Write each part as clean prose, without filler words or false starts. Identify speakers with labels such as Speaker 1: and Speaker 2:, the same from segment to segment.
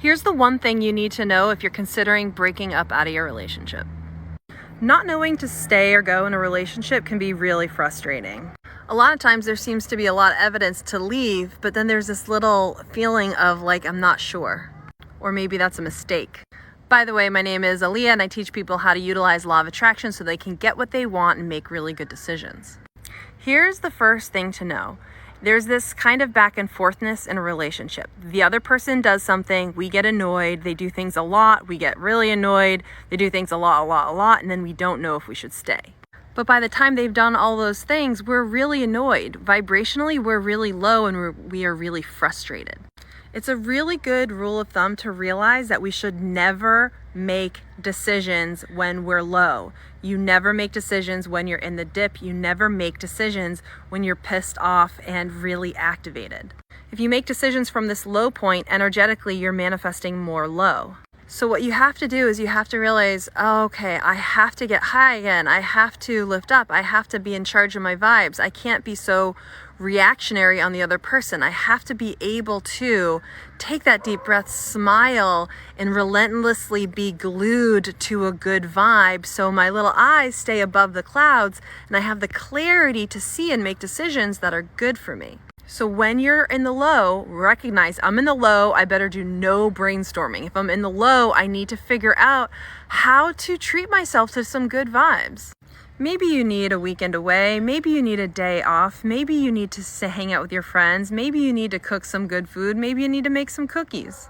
Speaker 1: Here's the one thing you need to know if you're considering breaking up out of your relationship. Not knowing to stay or go in a relationship can be really frustrating. A lot of times there seems to be a lot of evidence to leave, but then there's this little feeling of like, I'm not sure. Or maybe that's a mistake. By the way, my name is Alleah and I teach people how to utilize law of attraction so they can get what they want and make really good decisions. Here's the first thing to know. There's this kind of back and forthness in a relationship. The other person does something, we get annoyed, they do things a lot, we get really annoyed, they do things a lot, and then we don't know if we should stay. But by the time they've done all those things, we're really annoyed. Vibrationally, we're really low and we are really frustrated. It's a really good rule of thumb to realize that we should never make decisions when we're low. You never make decisions when you're in the dip. You never make decisions when you're pissed off and really activated. If you make decisions from this low point, energetically, you're manifesting more low. So what you have to do is you have to realize, oh, okay, I have to get high again. I have to lift up. I have to be in charge of my vibes. I can't be so reactionary on the other person. I have to be able to take that deep breath, smile, and relentlessly be glued to a good vibe so my little eyes stay above the clouds and I have the clarity to see and make decisions that are good for me. So when you're in the low, recognize I'm in the low, I better do no brainstorming. If I'm in the low, I need to figure out how to treat myself to some good vibes. Maybe you need a weekend away, maybe you need a day off, maybe you need to hang out with your friends, maybe you need to cook some good food, maybe you need to make some cookies.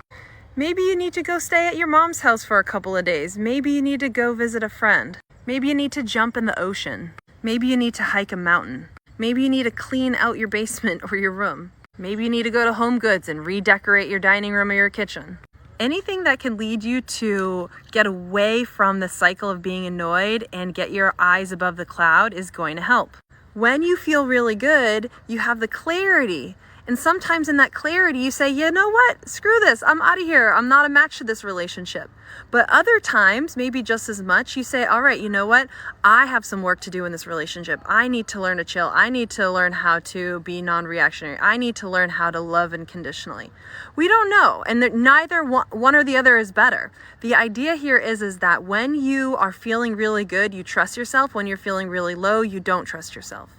Speaker 1: Maybe you need to go stay at your mom's house for a couple of days, maybe you need to go visit a friend. Maybe you need to jump in the ocean. Maybe you need to hike a mountain. Maybe you need to clean out your basement or your room. Maybe you need to go to Home Goods and redecorate your dining room or your kitchen. Anything that can lead you to get away from the cycle of being annoyed and get your eyes above the cloud is going to help. When you feel really good, you have the clarity. And sometimes in that clarity, you say, you know what? Screw this. I'm out of here. I'm not a match to this relationship. But other times, maybe just as much, you say, all right, you know what? I have some work to do in this relationship. I need to learn to chill. I need to learn how to be non-reactionary. I need to learn how to love unconditionally. We don't know. And neither one or the other is better. The idea here is that when you are feeling really good, you trust yourself. When you're feeling really low, you don't trust yourself.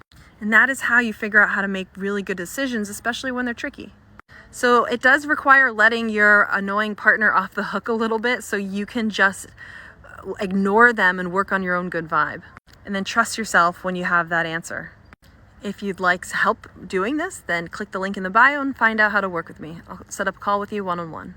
Speaker 1: And that is how you figure out how to make really good decisions, especially when they're tricky. So it does require letting your annoying partner off the hook a little bit so you can just ignore them and work on your own good vibe. And then trust yourself when you have that answer. If you'd like help doing this, then click the link in the bio and find out how to work with me. I'll set up a call with you one-on-one.